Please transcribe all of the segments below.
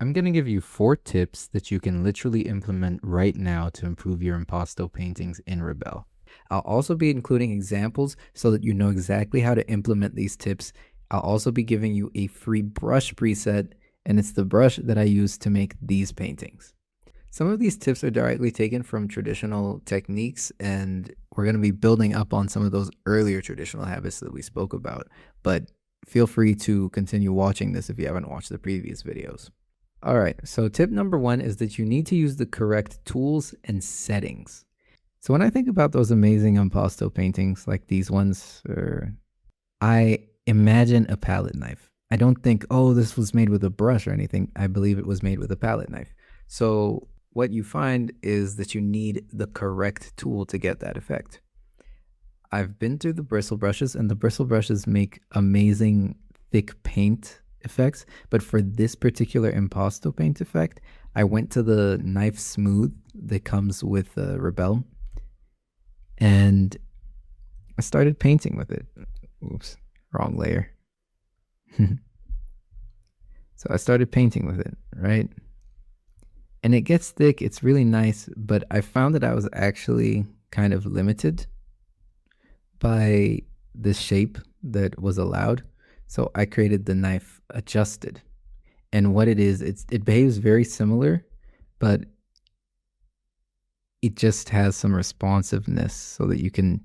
I'm going to give you 4 tips that you can literally implement right now to improve your impasto paintings in Rebelle. I'll also be including examples so that you know exactly how to implement these tips. I'll also be giving you a free brush preset, and it's the brush that I use to make these paintings. Some of these tips are directly taken from traditional techniques, and we're going to be building up on some of those earlier traditional habits that we spoke about. But feel free to continue watching this if you haven't watched the previous videos. All right, so tip number 1 is that you need to use the correct tools and settings. So when I think about those amazing impasto paintings like these ones, I imagine a palette knife. I don't think, oh, this was made with a brush or anything. I believe it was made with a palette knife. So what you find is that you need the correct tool to get that effect. I've been through the bristle brushes, and the bristle brushes make amazing thick paint effects, but for this particular impasto paint effect, I went to the knife smooth that comes with Rebelle, and I started painting with it. Oops, wrong layer. So I started painting with it, right? And it gets thick, it's really nice, but I found that I was actually kind of limited by the shape that was allowed. So I created the knife adjusted. And what it is, it behaves very similar, but it just has some responsiveness so that you can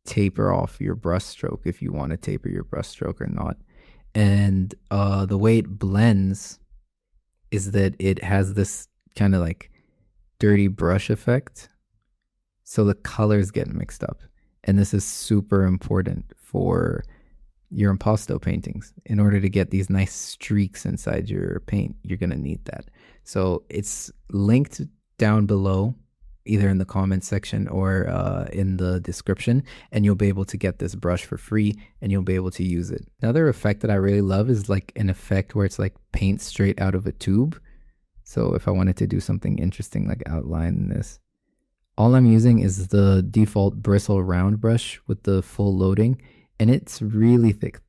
taper off your brush stroke if you want to taper your brush stroke or not. And the way it blends is that it has this kind of like dirty brush effect. So the colors get mixed up. And this is super important for your impasto paintings. In order to get these nice streaks inside your paint, you're going to need that. So it's linked down below, either in the comments section or in the description, and you'll be able to get this brush for free and you'll be able to use it. Another effect that I really love is like an effect where it's like paint straight out of a tube. So if I wanted to do something interesting like outline this, all I'm using is the default bristle round brush with the full loading, and it's really thick.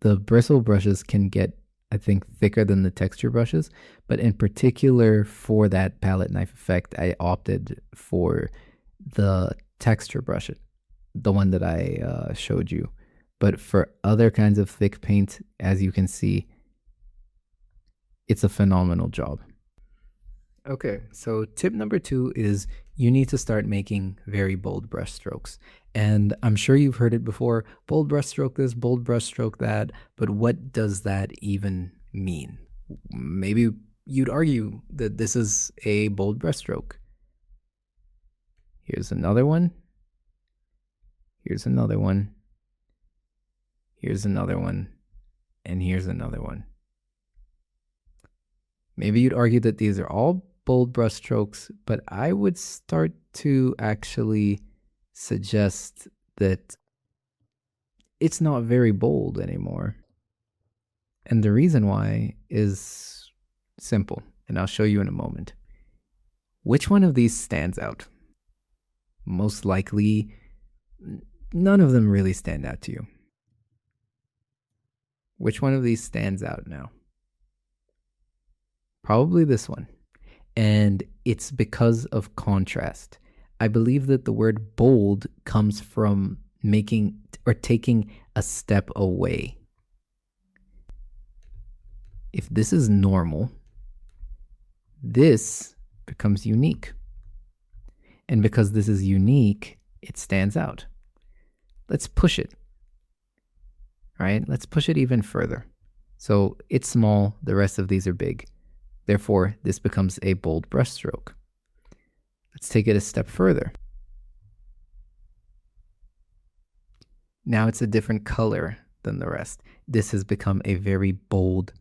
The bristle brushes can get, I think, thicker than the texture brushes, but in particular for that palette knife effect, I opted for the texture brush, the one that I showed you. But for other kinds of thick paint, as you can see, it's a phenomenal job. Okay, so tip number 2 is you need to start making very bold brush strokes. And I'm sure you've heard it before, bold brush stroke this, bold brush stroke that, but what does that even mean? Maybe you'd argue that this is a bold brush stroke. Here's another one. Here's another one. Here's another one. And here's another one. Maybe you'd argue that these are all bold brush strokes, but I would start to actually suggest that it's not very bold anymore. And the reason why is simple, and I'll show you in a moment. Which one of these stands out? Most likely, none of them really stand out to you. Which one of these stands out now? Probably this one. And it's because of contrast. I believe that the word bold comes from making or taking a step away. If this is normal, this becomes unique. And because this is unique, it stands out. Let's push it. All right, let's push it even further. So it's small, the rest of these are big. Therefore, this becomes a bold brush stroke. Let's take it a step further. Now it's a different color than the rest. This has become a very bold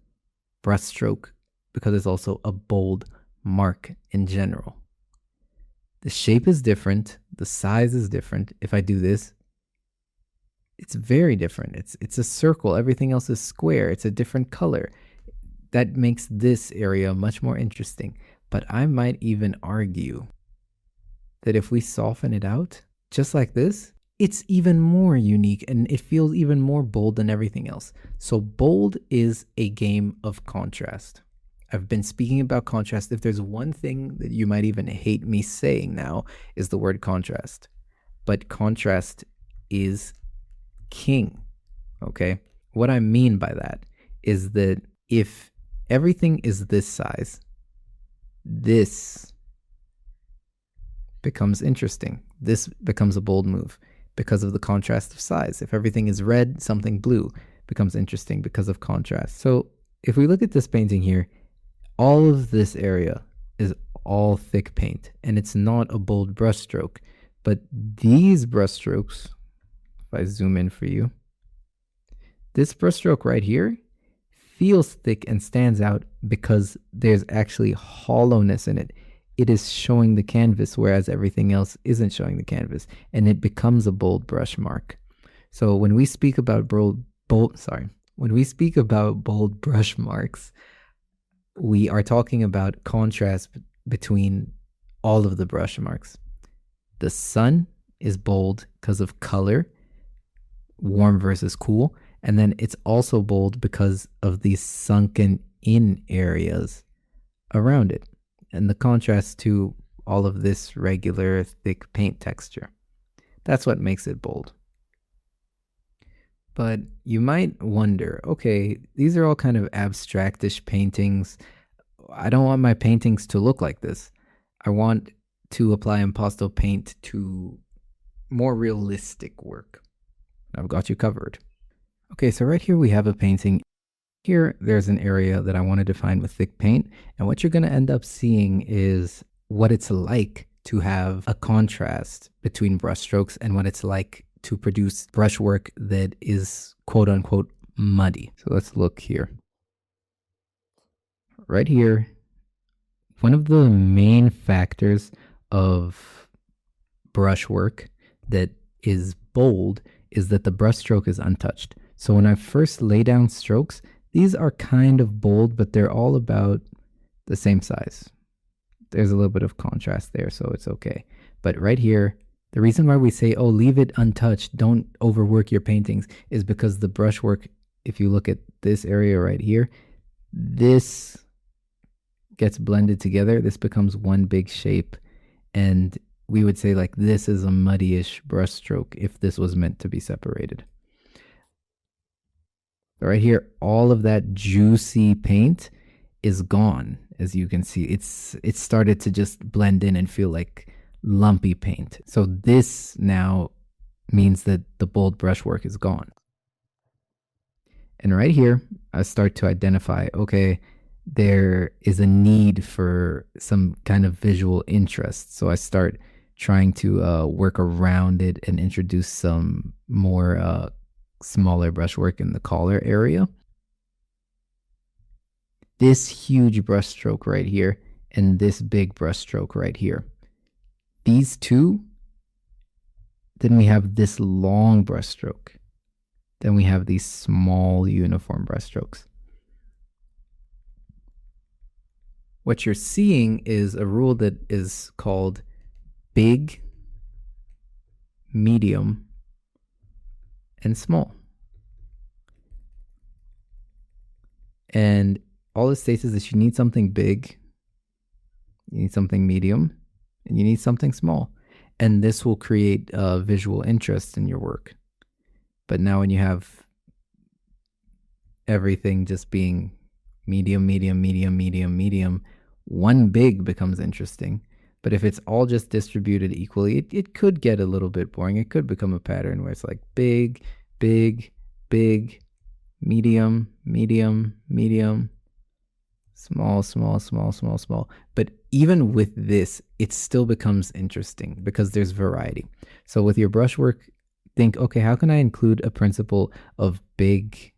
brush stroke because it's also a bold mark in general. The shape is different. The size is different. If I do this, it's very different. It's a circle. Everything else is square. It's a different color. That makes this area much more interesting. But I might even argue that if we soften it out, just like this, it's even more unique and it feels even more bold than everything else. So bold is a game of contrast. I've been speaking about contrast. If there's one thing that you might even hate me saying now, is the word contrast. But contrast is king, okay? What I mean by that is that if everything is this size, this becomes interesting. This becomes a bold move because of the contrast of size. If everything is red, something blue becomes interesting because of contrast. So if we look at this painting here, all of this area is all thick paint, and it's not a bold brushstroke. But these brushstrokes, if I zoom in for you, this brushstroke right here feels thick and stands out because there's actually hollowness in it. It is showing the canvas, whereas everything else isn't showing the canvas, and it becomes a bold brush mark. So when we speak about bold brush marks, we are talking about contrast between all of the brush marks. The sun is bold because of color, warm versus cool, and then it's also bold because of these sunken in areas around it and the contrast to all of this regular thick paint texture. That's what makes it bold. But you might wonder, okay, these are all kind of abstractish paintings. I don't want my paintings to look like this. I want to apply impasto paint to more realistic work. I've got you covered. Okay, so right here we have a painting. Here there's an area that I want to define with thick paint, and what you're going to end up seeing is what it's like to have a contrast between brushstrokes and what it's like to produce brushwork that is quote unquote muddy. So let's look here. Right here, one of the main factors of brushwork that is bold is that the brushstroke is untouched. So when I first lay down strokes, these are kind of bold, but they're all about the same size. There's a little bit of contrast there, so it's okay. But right here, the reason why we say, oh, leave it untouched, don't overwork your paintings, is because the brushwork, if you look at this area right here, this gets blended together. This becomes one big shape. And we would say like this is a muddy-ish brushstroke if this was meant to be separated. Right here, all of that juicy paint is gone. As you can see, it's started to just blend in and feel like lumpy paint. So this now means that the bold brushwork is gone. And right here, I start to identify, okay, there is a need for some kind of visual interest. So I start trying to work around it and introduce some more smaller brushwork in the collar area. This huge brushstroke right here and this big brushstroke right here. These two, then we have this long brushstroke. Then we have these small uniform brushstrokes. What you're seeing is a rule that is called big, medium, and small. And all it states is that you need something big, you need something medium, and you need something small. And this will create visual interest in your work. But now when you have everything just being medium, medium, medium, medium, medium, one big becomes interesting. But if it's all just distributed equally, it could get a little bit boring. It could become a pattern where it's like big, big, big, medium, medium, medium, small, small, small, small, small. But even with this, it still becomes interesting because there's variety. So with your brushwork, think, okay, how can I include a principle of big,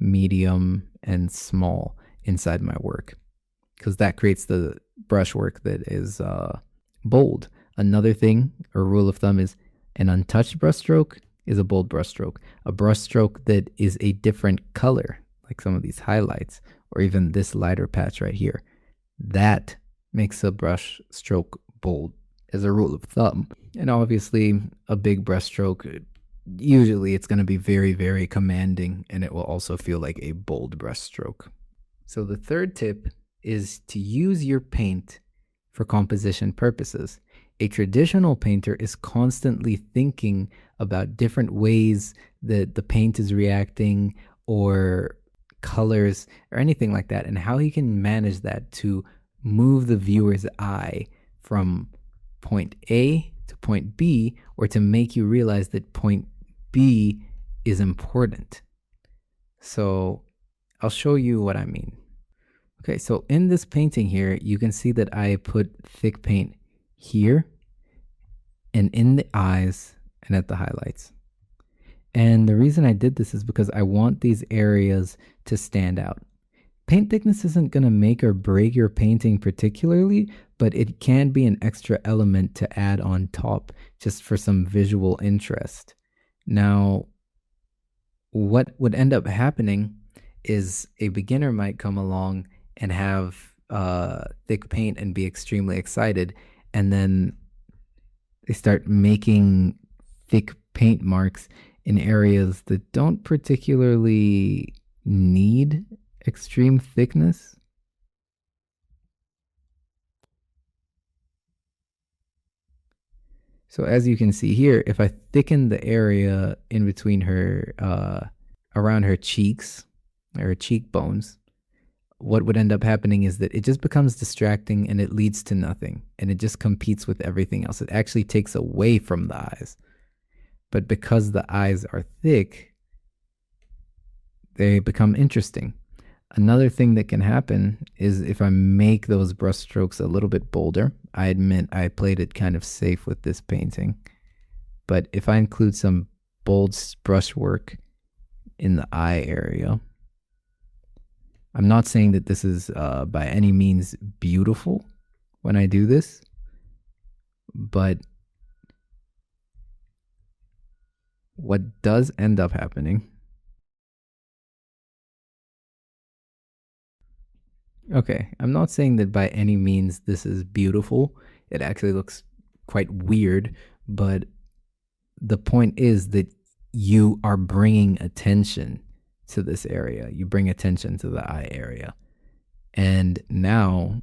medium, and small inside my work? Because that creates the brushwork that is bold. Another thing, or rule of thumb, is an untouched brushstroke is a bold brushstroke. A brushstroke that is a different color, like some of these highlights, or even this lighter patch right here, that makes a brush stroke bold as a rule of thumb. And obviously a big brush stroke, usually it's going to be very, very commanding, and it will also feel like a bold brush stroke. So the third tip is to use your paint for composition purposes. A traditional painter is constantly thinking about different ways that the paint is reacting or colors or anything like that, and how he can manage that to move the viewer's eye from point A to point B, or to make you realize that point B is important. So I'll show you what I mean. Okay, so in this painting here, you can see that I put thick paint here and in the eyes and at the highlights. And the reason I did this is because I want these areas to stand out. Paint thickness isn't going to make or break your painting particularly, but it can be an extra element to add on top just for some visual interest. Now, what would end up happening is a beginner might come along and have thick paint and be extremely excited, and then they start making thick paint marks in areas that don't particularly need extreme thickness. So as you can see here, if I thicken the area in between her, around her cheeks, or cheekbones, what would end up happening is that it just becomes distracting and it leads to nothing. And it just competes with everything else. It actually takes away from the eyes. But because the eyes are thick, they become interesting. Another thing that can happen is if I make those brush strokes a little bit bolder. I admit I played it kind of safe with this painting, but if I include some bold brushwork in the eye area, I'm not saying that this is by any means beautiful when I do this, but what does end up happening. Okay, I'm not saying that by any means this is beautiful. It actually looks quite weird, but the point is that you are bringing attention to this area. You bring attention to the eye area. And now,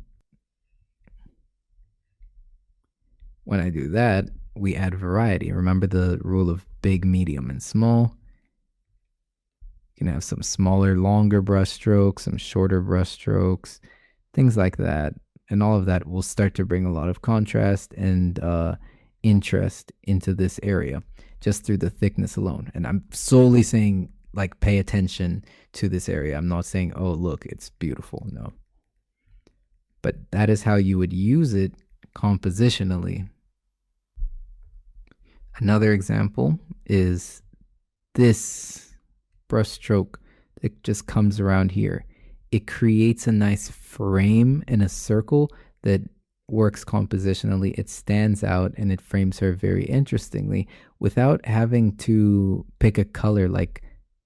when I do that, we add variety. Remember the rule of big, medium, and small? You can have some smaller, longer brush strokes, some shorter brush strokes, things like that. And all of that will start to bring a lot of contrast and interest into this area just through the thickness alone. And I'm solely saying, like, pay attention to this area. I'm not saying, oh, look, it's beautiful. No. But that is how you would use it compositionally. Another example is this brush stroke that just comes around here. It creates a nice frame in a circle that works compositionally. It stands out and it frames her very interestingly without having to pick a color like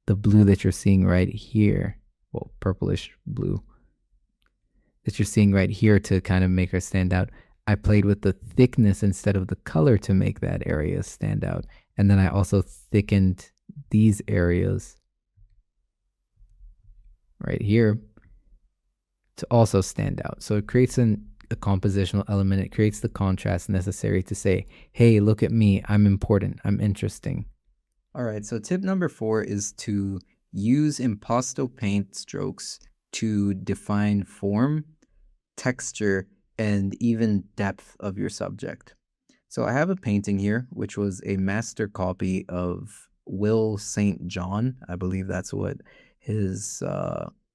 the blue that you're seeing right here. Well, purplish blue that you're seeing right here to kind of make her stand out. I played with the thickness instead of the color to make that area stand out. And then I also thickened these areas right here to also stand out. So it creates a compositional element. It creates the contrast necessary to say, hey, look at me. I'm important. I'm interesting. All right. So tip number 4 is to use impasto paint strokes to define form, texture, and even depth of your subject. So I have a painting here, which was a master copy of Will St. John. I believe that's what his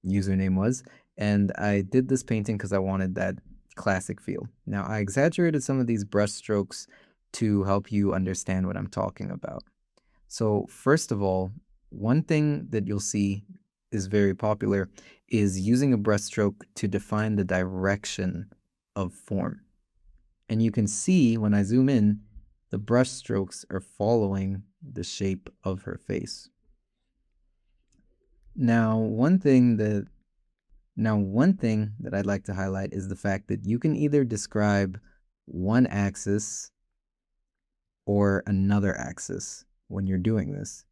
username was. And I did this painting because I wanted that classic feel. Now, I exaggerated some of these brush strokes to help you understand what I'm talking about. So first of all, one thing that you'll see is very popular is using a brush stroke to define the direction of form. And you can see when I zoom in, the brush strokes are following the shape of her face. Now, one thing that I'd like to highlight is the fact that you can either describe one axis or another axis when you're doing this.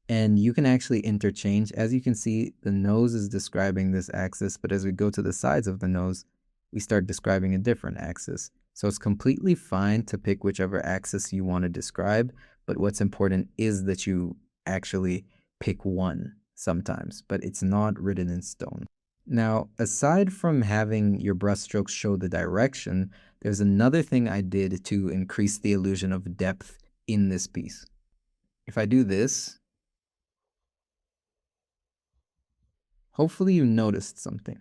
And you can actually interchange. As you can see, the nose is describing this axis, but as we go to the sides of the nose, we start describing a different axis. So it's completely fine to pick whichever axis you want to describe, but what's important is that you actually pick one sometimes, but it's not written in stone. Now, aside from having your brushstrokes show the direction, there's another thing I did to increase the illusion of depth in this piece. If I do this, hopefully you noticed something.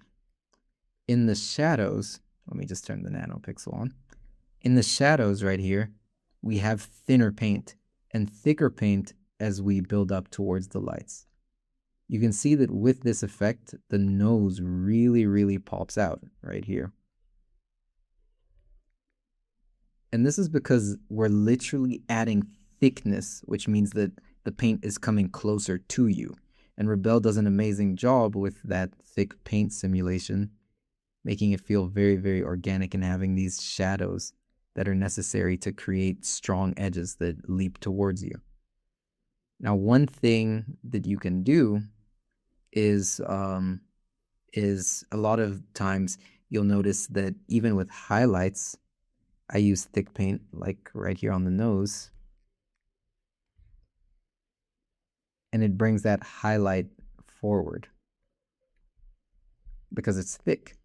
In the shadows, let me just turn the nanopixel on. In the shadows right here, we have thinner paint and thicker paint as we build up towards the lights. You can see that with this effect, the nose really pops out right here. And this is because we're literally adding thickness, which means that the paint is coming closer to you. And Rebelle does an amazing job with that thick paint simulation, making it feel very organic and having these shadows that are necessary to create strong edges that leap towards you. Now, one thing that you can do is a lot of times you'll notice that even with highlights, I use thick paint, like right here on the nose, and it brings that highlight forward because it's thick.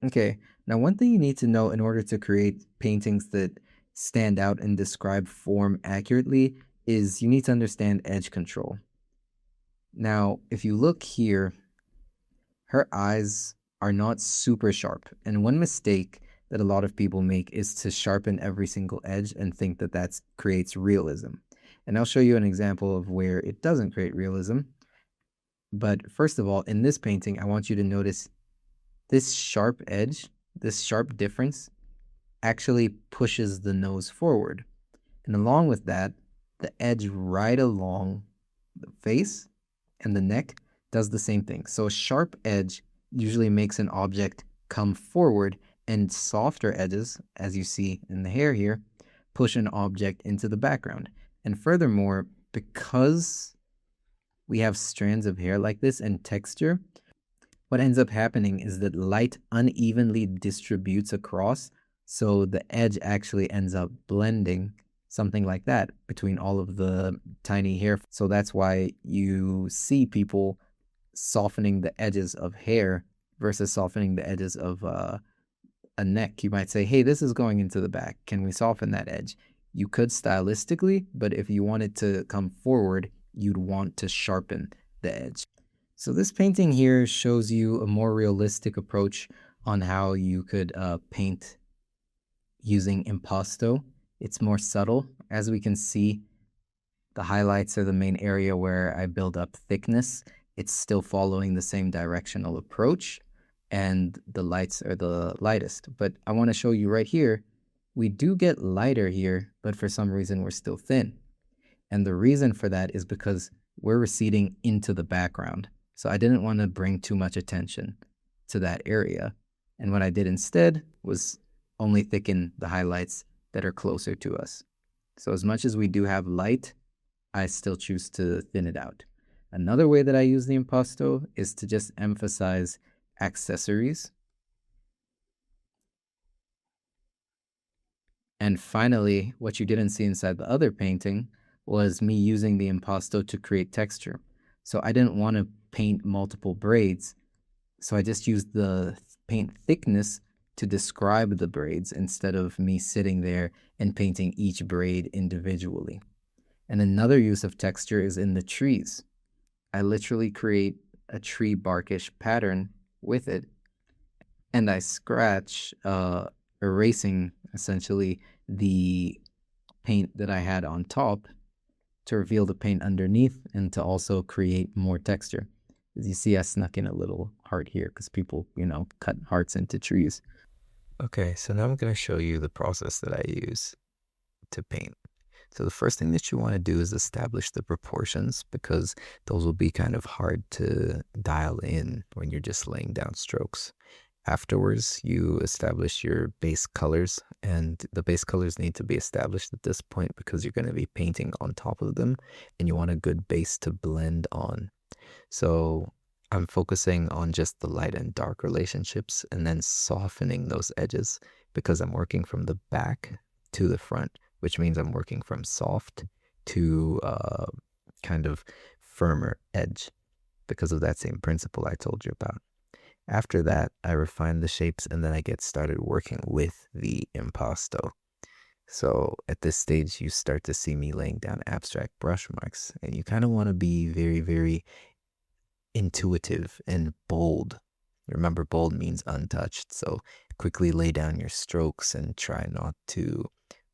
Okay, now one thing you need to know in order to create paintings that stand out and describe form accurately is you need to understand edge control. Now, if you look here, her eyes are not super sharp, and one mistake that a lot of people make is to sharpen every single edge and think that that creates realism. And I'll show you an example of where it doesn't create realism. But first of all, in this painting, I want you to notice this sharp edge, this sharp difference, actually pushes the nose forward. And along with that, the edge right along the face and the neck does the same thing. So a sharp edge usually makes an object come forward, and softer edges, as you see in the hair here, push an object into the background. And furthermore, because we have strands of hair like this and texture, what ends up happening is that light unevenly distributes across, so the edge actually ends up blending, something like that, between all of the tiny hair. So that's why you see people softening the edges of hair versus softening the edges of a neck. You might say, hey, this is going into the back. Can we soften that edge? You could stylistically, but if you wanted to come forward, you'd want to sharpen the edge. So this painting here shows you a more realistic approach on how you could paint using impasto. It's more subtle. As we can see, the highlights are the main area where I build up thickness. It's still following the same directional approach, and the lights are the lightest. But I want to show you right here, we do get lighter here, but for some reason we're still thin. And the reason for that is because we're receding into the background. So I didn't want to bring too much attention to that area. And what I did instead was only thicken the highlights that are closer to us. So as much as we do have light, I still choose to thin it out. Another way that I use the impasto is to just emphasize accessories. And finally, what you didn't see inside the other painting was me using the impasto to create texture. So I didn't want to paint multiple braids, so I just used the paint thickness to describe the braids instead of me sitting there and painting each braid individually. And another use of texture is in the trees. I literally create a tree barkish pattern with it, and I scratch, erasing essentially the paint that I had on top to reveal the paint underneath and to also create more texture. As you see, I snuck in a little heart here because people, cut hearts into trees. Okay, so now I'm going to show you the process that I use to paint. So the first thing that you want to do is establish the proportions, because those will be kind of hard to dial in when you're just laying down strokes. Afterwards, you establish your base colors And the base colors need to be established at this point because you're going to be painting on top of them and you want a good base to blend on. So I'm focusing on just the light and dark relationships and then softening those edges because I'm working from the back to the front, which means I'm working from soft to kind of firmer edge because of that same principle I told you about. After that, I refine the shapes and then I get started working with the impasto. So at this stage, you start to see me laying down abstract brush marks, and you kind of want to be very, very intuitive and bold. Remember, bold means untouched. So quickly lay down your strokes and try not to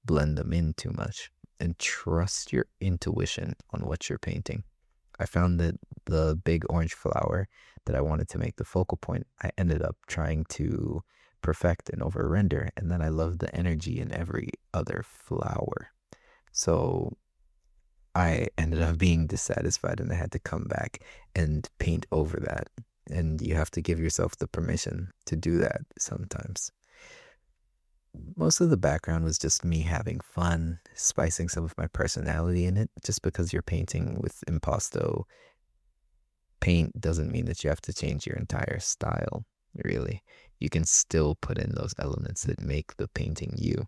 blend them in too much. And trust your intuition on what you're painting. I found that the big orange flower that I wanted to make the focal point, I ended up trying to perfect and over render. And then I loved the energy in every other flower. So I ended up being dissatisfied and I had to come back and paint over that. And you have to give yourself the permission to do that sometimes. Most of the background was just me having fun, spicing some of my personality in it. Just because you're painting with impasto paint doesn't mean that you have to change your entire style, really. You can still put in those elements that make the painting you.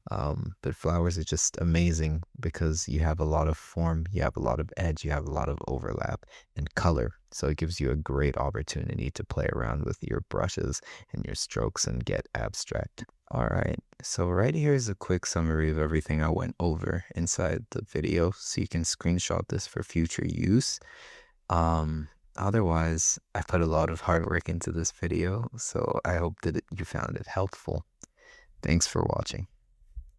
But flowers are just amazing because you have a lot of form, you have a lot of edge, you have a lot of overlap and color. So it gives you a great opportunity to play around with your brushes and your strokes and get abstract. All right, so right here is a quick summary of everything I went over inside the video, so you can screenshot this for future use. Otherwise, I put a lot of hard work into this video, so I hope that you found it helpful. Thanks for watching.